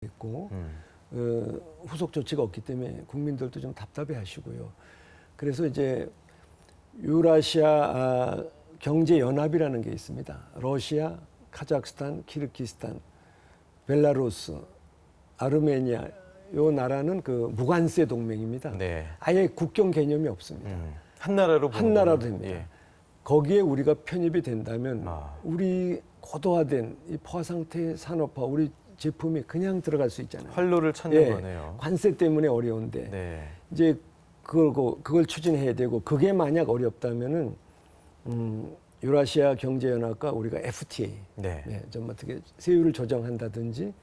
있고 후속 조치가 없기 때문에 국민들도 좀 답답해하시고요. 그래서 이제 유라시아 경제연합이라는 게 있습니다. 러시아, 카자흐스탄, 키르기스탄, 벨라루스, 아르메니아 요 나라는 그 무관세 동맹입니다. 네. 아예 국경 개념이 없습니다. 한 나라로 한 나라로 됩니다. 예. 거기에 우리가 편입이 된다면 아. 우리 고도화된 이 포화상태 산업화 우리 제품이 그냥 들어갈 수 있잖아요. 활로를 찾는 예, 거네요. 관세 때문에 어려운데 네. 이제 그걸 추진해야 되고 그게 만약 어렵다면은 유라시아 경제연합과 우리가 FTA 네. 예, 좀 어떻게 세율을 조정한다든지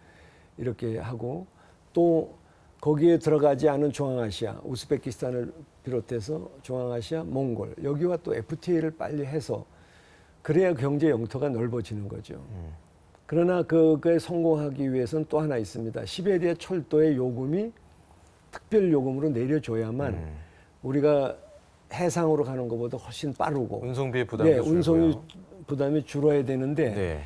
이렇게 하고 또 거기에 들어가지 않은 중앙아시아, 우즈베키스탄을 비롯해서 중앙아시아, 몽골 여기와 또 FTA를 빨리 해서 그래야 경제 영토가 넓어지는 거죠. 그러나 그거에 성공하기 위해서는 또 하나 있습니다. 시베리아 철도의 요금이 특별 요금으로 내려줘야만 우리가 해상으로 가는 것보다 훨씬 빠르고 운송비의 부담도 줄고요. 운송이 부담이 줄어야 되는데 네.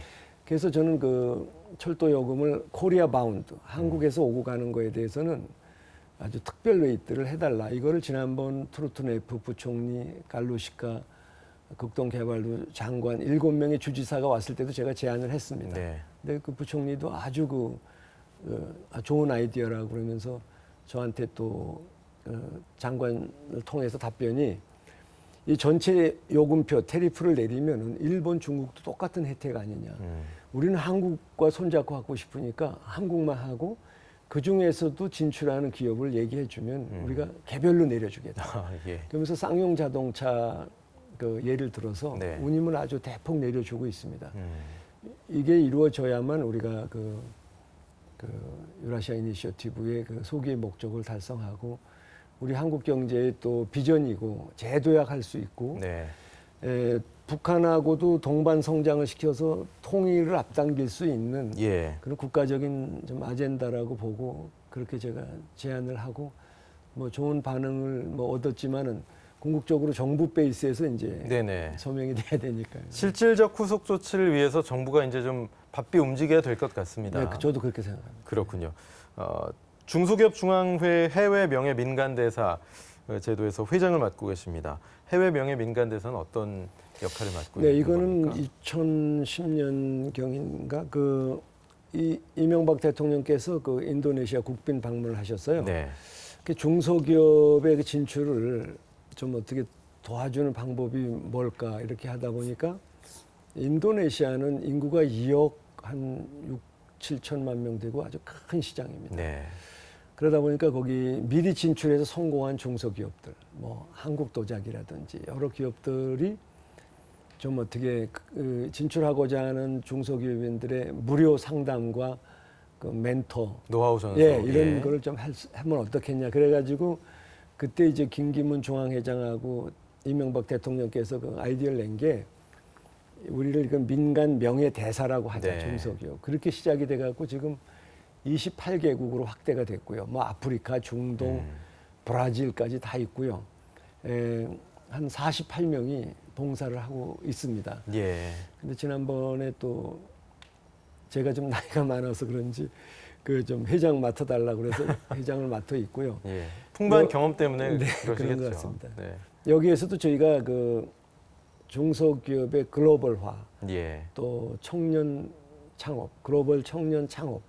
그래서 저는 그 철도 요금을 코리아 바운드 한국에서 오고 가는 거에 대해서는 아주 특별 레이트를 해달라. 이거를 지난번 트루트네프 부총리 갈루시카 극동개발부 장관 7명의 주지사가 왔을 때도 제가 제안을 했습니다. 네. 근데 그 부총리도 아주 좋은 아이디어라고 그러면서 저한테 또 장관을 통해서 답변이 이 전체 요금표 테리프를 내리면은 일본, 중국도 똑같은 혜택 아니냐. 우리는 한국과 손잡고 하고 싶으니까 한국만 하고 그 중에서도 진출하는 기업을 얘기해 주면 우리가 개별로 내려주겠다. 아, 예. 그러면서 쌍용 자동차 그 예를 들어서 네. 운임을 아주 대폭 내려주고 있습니다. 이게 이루어져야만 우리가 그 유라시아 이니셔티브의 그 소기의 목적을 달성하고 우리 한국 경제의 또 비전이고 재도약할 수 있고 네. 북한하고도 동반 성장을 시켜서 통일을 앞당길 수 있는 예. 그런 국가적인 좀 아젠다라고 보고 그렇게 제가 제안을 하고 뭐 좋은 반응을 뭐 얻었지만은 궁극적으로 정부 베이스에서 이제 네네. 서명이 돼야 되니까요. 실질적 후속 조치를 위해서 정부가 이제 좀 바삐 움직여야 될 것 같습니다. 네, 저도 그렇게 생각합니다. 그렇군요. 중소기업 중앙회 해외 명예 민간대사 제도에서 회장을 맡고 계십니다. 해외 명예 민간대사는 어떤 역할을 맡고 네, 있는 이거는 겁니까? 2010년 경인가 이명박 대통령께서 그 인도네시아 국빈 방문을 하셨어요. 네. 그 중소기업의 그 진출을 좀 어떻게 도와주는 방법이 뭘까 이렇게 하다 보니까 인도네시아는 인구가 2억 한 6, 7천만 명 되고 아주 큰 시장입니다. 네. 그러다 보니까 거기 미리 진출해서 성공한 중소기업들, 뭐 한국도자기라든지 여러 기업들이 좀 어떻게 진출하고자 하는 중소기업인들의 무료 상담과 그 멘토, 노하우 전수. 이런 거를 좀 하면 어떻겠냐. 그래가지고 그때 이제 김기문 중앙회장하고 이명박 대통령께서 그 아이디어를 낸 게 우리를 그 민간 명예 대사라고 하자. 네. 중소기업. 그렇게 시작이 돼갖고 지금 28개국으로 확대가 됐고요. 뭐 아프리카, 중동, 브라질까지 다 있고요. 한 48명이 봉사를 하고 있습니다. 예. 근데 지난번에 또 제가 좀 나이가 많아서 그런지 그 좀 회장 맡아달라 그래서 회장을 맡아 있고요. 예. 풍부한 뭐, 경험 때문에 네, 그러시겠죠. 그런 것 같습니다. 네. 여기에서도 저희가 그 중소기업의 글로벌화, 예. 또 청년 창업, 글로벌 청년 창업,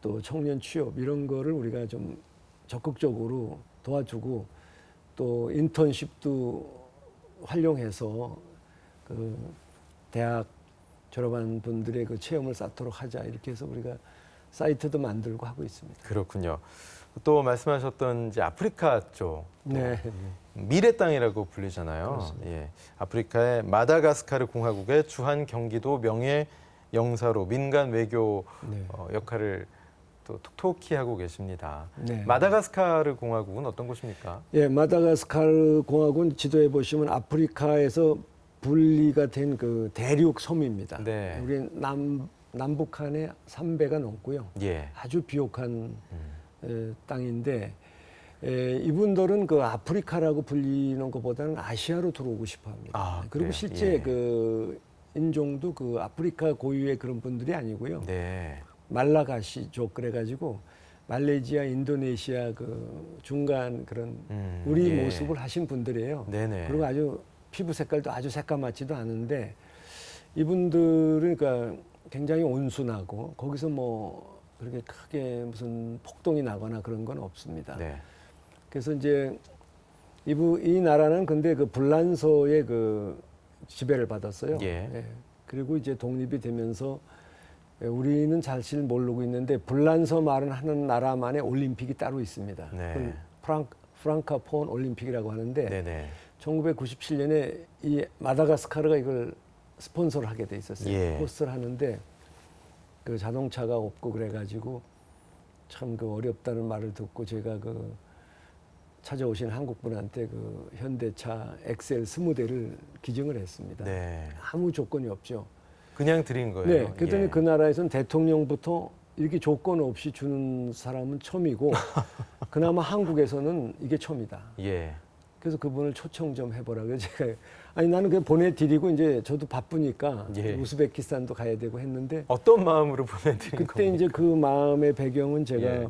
또 청년 취업 이런 거를 우리가 좀 적극적으로 도와주고 또 인턴십도 활용해서 그 대학 졸업한 분들의 그 체험을 쌓도록 하자 이렇게 해서 우리가 사이트도 만들고 하고 있습니다. 그렇군요. 또 말씀하셨던 이제 아프리카 쪽 네. 미래 땅이라고 불리잖아요. 그렇습니다. 예. 아프리카의 마다가스카르 공화국의 주한 경기도 명예 영사로 민간 외교 네. 역할을 또 톡톡히 하고 계십니다. 네. 마다가스카르 공화국은 어떤 곳입니까? 예, 마다가스카르 공화국은 지도에 보시면 아프리카에서 분리가 된 그 대륙 섬입니다. 네. 우리 남북한의 3배가 넘고요. 예. 아주 비옥한 땅인데 이분들은 그 아프리카라고 불리는 것보다는 아시아로 들어오고 싶어합니다. 아, 그리고 그래요? 실제 예. 그 인종도 그 아프리카 고유의 그런 분들이 아니고요. 네. 말라가시족 그래가지고 말레이시아, 인도네시아 그 중간 그런 우리 예. 모습을 하신 분들이에요. 네네. 그리고 아주 피부 색깔도 아주 새까맣지도 않은데 이분들은 그러니까 굉장히 온순하고 거기서 뭐 그렇게 크게 무슨 폭동이 나거나 그런 건 없습니다. 네. 그래서 이제 이 나라는 근데 그 불란서의 그 지배를 받았어요. 예. 그리고 이제 독립이 되면서 우리는 사실 모르고 있는데 불란서 말은 하는 나라만의 올림픽이 따로 있습니다. 네. 그걸 프랑카폰 올림픽이라고 하는데 네네. 1997년에 이 마다가스카르가 이걸 스폰서를 하게 돼 있었어요. 예. 호스트를 하는데 그 자동차가 없고 그래가지고 참 그 어렵다는 말을 듣고 제가 그 찾아오신 한국 분한테 그 현대차 엑셀 20대를 기증을 했습니다. 네. 아무 조건이 없죠. 그냥 드린 거예요. 네, 그랬더니 예. 그 나라에서는 대통령부터 이렇게 조건 없이 주는 사람은 처음이고 그나마 한국에서는 이게 처음이다. 예. 그래서 그분을 초청 좀 해보라. 그래서 제가 아니 나는 그냥 보내드리고 이제 저도 바쁘니까 예. 우즈베키스탄도 가야 되고 했는데 어떤 마음으로 보내드린 그때 겁니까? 이제 그 마음의 배경은 제가 예.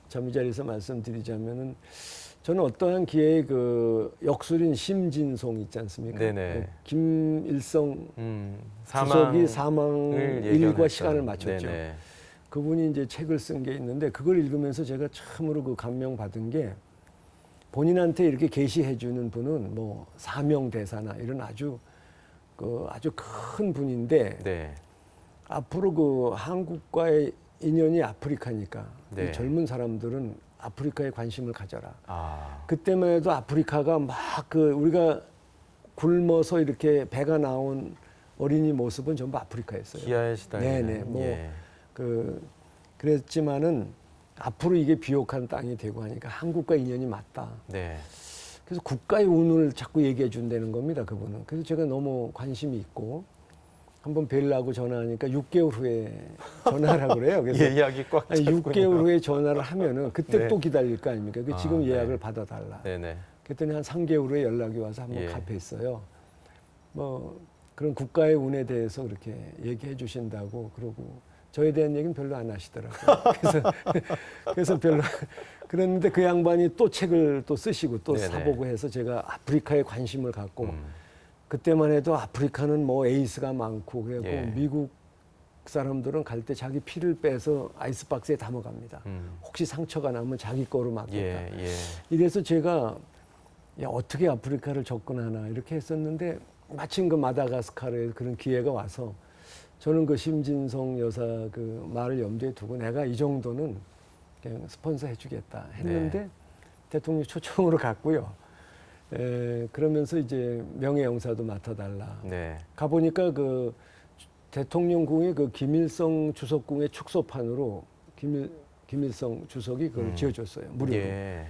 참 이 자리에서 말씀드리자면은 저는 어떠한 기회에 그 역술인 심진송 있지 않습니까? 네네. 그 김일성 사망을 주석이 사망 일과 예견했던. 시간을 맞췄죠. 네네. 그분이 이제 책을 쓴 게 있는데 그걸 읽으면서 제가 참으로 그 감명 받은 게 본인한테 이렇게 계시해 주는 분은 뭐 사명대사나 이런 아주 큰 분인데 네. 앞으로 그 한국과의 인연이 아프리카니까 네. 이 젊은 사람들은 아프리카에 관심을 가져라. 아. 그때만 해도 아프리카가 막 그 우리가 굶어서 이렇게 배가 나온 어린이 모습은 전부 아프리카였어요. 기아에 시달리는. 네네. 뭐 예. 그랬지만은 앞으로 이게 비옥한 땅이 되고 하니까 한국과 인연이 맞다. 네. 그래서 국가의 운을 자꾸 얘기해 준다는 겁니다, 그분은. 그래서 제가 너무 관심이 있고 한번 뵈려고 전화하니까 6개월 후에 전화하라고 그래요. 그래서 예, 이야기 꽉 아니, 찼군요. 6개월 후에 전화를 하면은 그때 네. 또 기다릴 거 아닙니까? 그 지금 네. 예약을 받아달라. 네네. 그랬더니 한 3개월 후에 연락이 와서 한번 예. 카페했어요. 뭐 그런 국가의 운에 대해서 그렇게 얘기해 주신다고 그러고 저에 대한 얘기는 별로 안 하시더라고요. 그래서 별로 그랬는데 그 양반이 또 책을 또 쓰시고 또 네네. 사보고 해서 제가 아프리카에 관심을 갖고 그때만 해도 아프리카는 뭐 에이스가 많고 그래갖고 예. 미국 사람들은 갈 때 자기 피를 빼서 아이스박스에 담아갑니다. 혹시 상처가 나면 자기 거로 맡겠다. 예, 예. 이래서 제가 야, 어떻게 아프리카를 접근하나 이렇게 했었는데 마침 그 마다가스카르에 그런 기회가 와서 저는 그 심진성 여사 그 말을 염두에 두고 내가 이 정도는 그냥 스폰서 해주겠다 했는데 네. 대통령 초청으로 갔고요. 그러면서 이제 명예영사도 맡아달라. 네. 가보니까 그 대통령궁의 그 김일성 주석궁의 축소판으로 김일성 주석이 그걸 지어줬어요. 무료로. 예.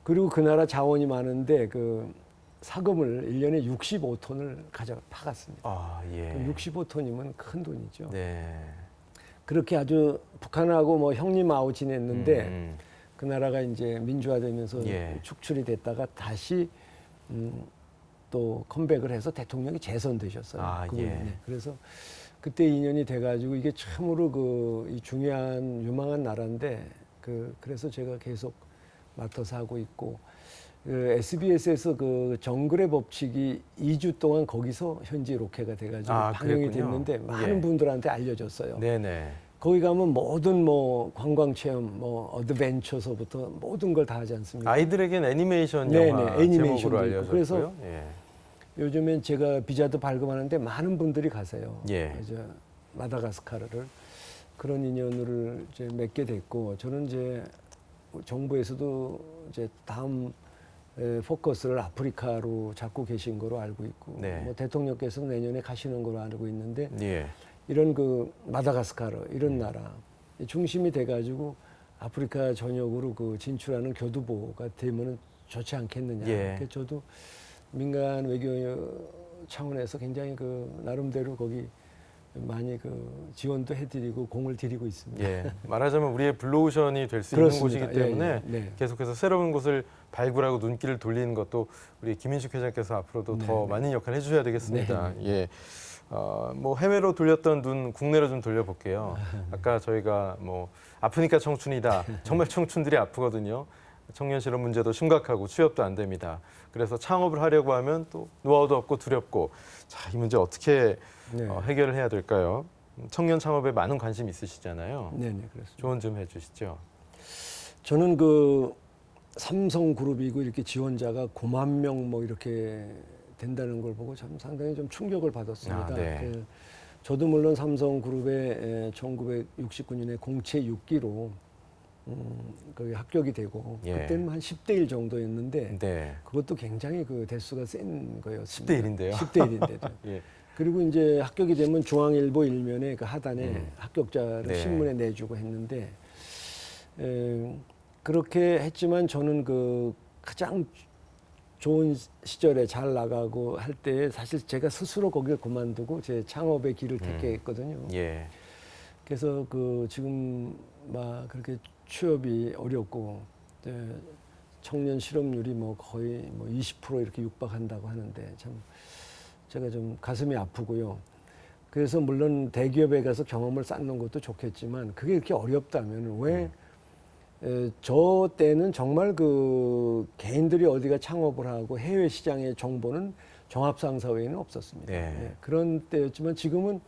그리고 그 나라 자원이 많은데 그 사금을 1년에 65톤을 파갔습니다. 아, 예. 65톤이면 큰 돈이죠. 네. 그렇게 아주 북한하고 뭐 형님 아우 지냈는데 음. 그 나라가 이제 민주화되면서 예. 축출이 됐다가 다시 또 컴백을 해서 대통령이 재선되셨어요. 아, 그분이. 예. 네. 그래서 그때 인연이 돼가지고 이게 참으로 이 중요한 유망한 나라인데 그래서 제가 계속 맡아서 하고 있고 SBS에서 그 정글의 법칙이 2주 동안 거기서 현지 로케가 돼가지고 방영이 그랬군요. 됐는데 많은 예. 분들한테 알려졌어요. 네네. 거기 가면 모든 뭐 관광 체험, 뭐 어드벤처서부터 모든 걸 다 하지 않습니까? 아이들에겐 애니메이션 네네, 영화 애니메이션도 제목으로 있고. 알려졌고요. 그래서 예. 요즘엔 제가 비자도 발급하는데 많은 분들이 가세요. 예. 이제 마다가스카르를 그런 인연을 이제 맺게 됐고 저는 이제 정부에서도 이제 다음 포커스를 아프리카로 잡고 계신 거로 알고 있고 네. 뭐 대통령께서는 내년에 가시는 거로 알고 있는데 예. 이런 그 마다가스카르 이런 나라 중심이 돼가지고 아프리카 전역으로 그 진출하는 교두보가 되면은 좋지 않겠느냐. 예. 그래서 저도 민간 외교 차원에서 굉장히 그 나름대로 거기 많이 그 지원도 해드리고 공을 들이고 있습니다. 예. 말하자면 우리의 블루오션이 될 수 있는 그렇습니다. 곳이기 때문에 예, 예. 네. 계속해서 새로운 곳을 발굴하고 눈길을 돌리는 것도 우리 김인식 회장께서 앞으로도 더 네. 많은 역할을 해주셔야 되겠습니다. 예. 뭐 해외로 돌렸던 눈 국내로 좀 돌려볼게요. 아까 저희가 뭐 아프니까 청춘이다. 정말 청춘들이 아프거든요. 청년 실업 문제도 심각하고 취업도 안 됩니다. 그래서 창업을 하려고 하면 또 노하우도 없고 두렵고, 자, 이 문제 어떻게 네. 해결을 해야 될까요? 청년 창업에 많은 관심 있으시잖아요. 네네, 그렇습니다. 조언 좀 해주시죠. 저는 그 삼성그룹이고 이렇게 지원자가 9만 명 뭐 이렇게 된다는 걸 보고 참 상당히 좀 충격을 받았습니다. 아, 네. 저도 물론 삼성그룹에 1969년에 공채 6기로 거기 합격이 되고 예. 그때는 한 10대 1 정도였는데 네. 그것도 굉장히 그 대수가 센 거였습니다. 10대 1인데요. 10대 1인데도. 예. 그리고 이제 합격이 되면 중앙일보 일면에 그 하단에 합격자를 네. 신문에 내주고 했는데 그렇게 했지만 저는 그 가장 좋은 시절에 잘 나가고 할 때 사실 제가 스스로 거기를 그만두고 제 창업의 길을 택했거든요. 예. 그래서 그 지금 막 그렇게 취업이 어렵고 청년 실업률이 뭐 거의 뭐 20% 이렇게 육박한다고 하는데 참 제가 좀 가슴이 아프고요. 그래서 물론 대기업에 가서 경험을 쌓는 것도 좋겠지만 그게 이렇게 어렵다면 왜 저 때는 정말 그 개인들이 어디가 창업을 하고 해외 시장의 정보는 종합상사 외에는 없었습니다. 네. 네, 그런 때였지만 지금은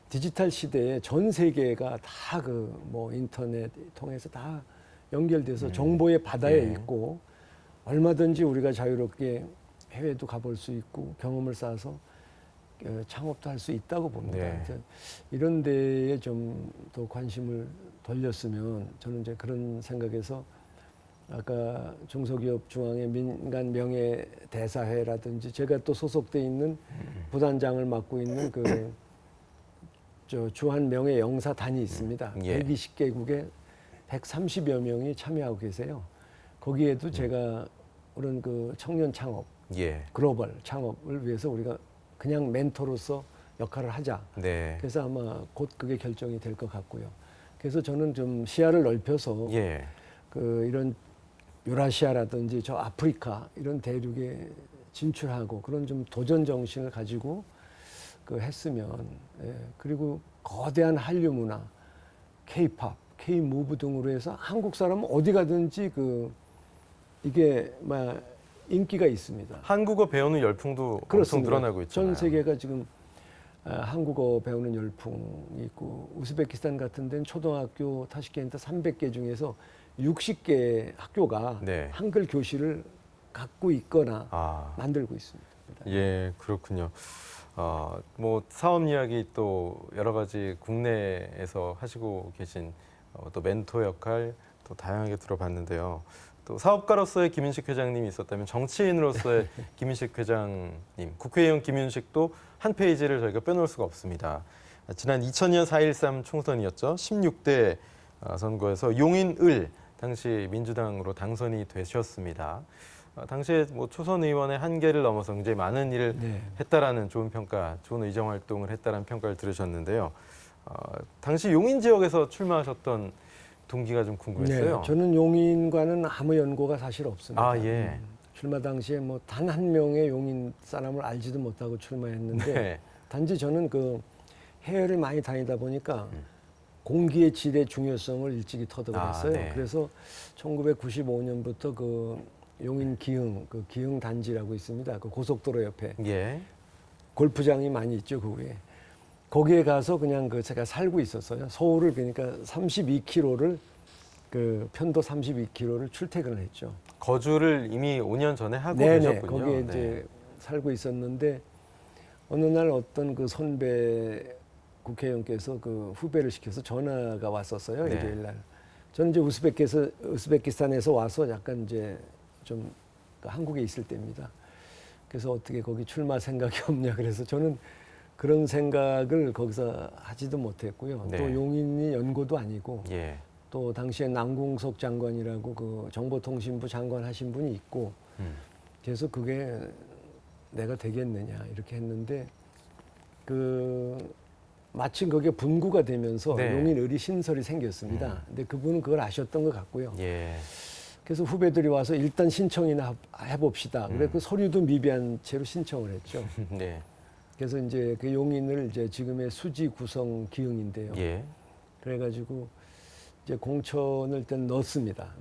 디지털 시대에 전 세계가 다 그 뭐 인터넷 통해서 다 연결돼서 정보의 바다에 네. 있고 얼마든지 우리가 자유롭게 해외도 가볼 수 있고 경험을 쌓아서 창업도 할 수 있다고 봅니다. 네. 그래서 이런 데에 좀 더 관심을 돌렸으면 저는 이제 그런 생각에서 아까 중소기업 중앙회 민간 명예 대사회라든지 제가 또 소속돼 있는 부단장을 맡고 있는 그 주한 명예 영사단이 있습니다. 예. 120개국에 130여 명이 참여하고 계세요. 거기에도 제가 그런 그 청년 창업, 예. 글로벌 창업을 위해서 우리가 그냥 멘토로서 역할을 하자. 네. 그래서 아마 곧 그게 결정이 될 것 같고요. 그래서 저는 좀 시야를 넓혀서 예. 그 이런 유라시아라든지 저 아프리카 이런 대륙에 진출하고 그런 좀 도전 정신을 가지고 그 했으면 그리고 거대한 한류 문화, K-팝, K-무브 등으로 해서 한국 사람은 어디 가든지 그 이게 막 인기가 있습니다. 한국어 배우는 열풍도 엄청 늘어나고 있잖아요. 전 세계가 지금 한국어 배우는 열풍이 있고 우즈베키스탄 같은 데는 초등학교 타시켄트 300개 중에서 60개 학교가 네. 한글 교실을 갖고 있거나 만들고 있습니다. 예, 그렇군요. 뭐 사업 이야기 또 여러 가지 국내에서 하시고 계신 또 멘토 역할 또 다양하게 들어봤는데요. 또 사업가로서의 김윤식 회장님이 있었다면 정치인으로서의 김윤식 회장님, 국회의원 김윤식도 한 페이지를 저희가 빼놓을 수가 없습니다. 지난 2000년 4.13 총선이었죠. 16대 선거에서 용인을 당시 민주당으로 당선이 되셨습니다. 당시에 뭐 초선 의원의 한계를 넘어서 굉장히 많은 일을 했다라는 좋은 평가, 좋은 의정 활동을 했다라는 평가를 들으셨는데요. 당시 용인 지역에서 출마하셨던 동기가 좀 궁금했어요. 네, 저는 용인과는 아무 연고가 사실 없습니다. 아, 예. 출마 당시에 뭐 단 한 명의 용인 사람을 알지도 못하고 출마했는데 네. 단지 저는 그 해외를 많이 다니다 보니까 공기의 질의 중요성을 일찍이 터득을 했어요. 네. 그래서 1995년부터 그 용인 기흥, 그 기흥 단지라고 있습니다. 그 고속도로 옆에 예. 골프장이 많이 있죠, 그 위에. 거기에 가서 그냥 그 제가 살고 있었어요. 서울을 그러니까 32km를 그 편도 32km를 출퇴근을 했죠. 거주를 이미 5년 전에 하고 네네, 계셨군요. 거기에 이제 살고 있었는데 어느 날 어떤 그 선배 국회의원께서 그 후배를 시켜서 전화가 왔었어요. 네. 일요일 날. 저는 이제 우즈베키스탄에서 와서 약간 이제 좀 한국에 있을 때입니다. 그래서 어떻게 거기 출마 생각이 없냐 그래서 저는 그런 생각을 거기서 하지도 못했고요. 네. 또 용인이 연고도 아니고 예. 또 당시에 남궁석 장관이라고 그 정보통신부 장관 하신 분이 있고 그래서 그게 내가 되겠느냐 이렇게 했는데 그 마침 거기에 분구가 되면서 네. 용인 의리 신설이 생겼습니다. 근데 그분은 그걸 아셨던 것 같고요. 예. 그래서 후배들이 와서 일단 신청이나 해봅시다. 그래 그 서류도 미비한 채로 신청을 했죠. 네. 그래서 이제 그 용인을 이제 지금의 수지 구성 기흥인데요. 예. 그래가지고 이제 공천을 일단 넣었습니다.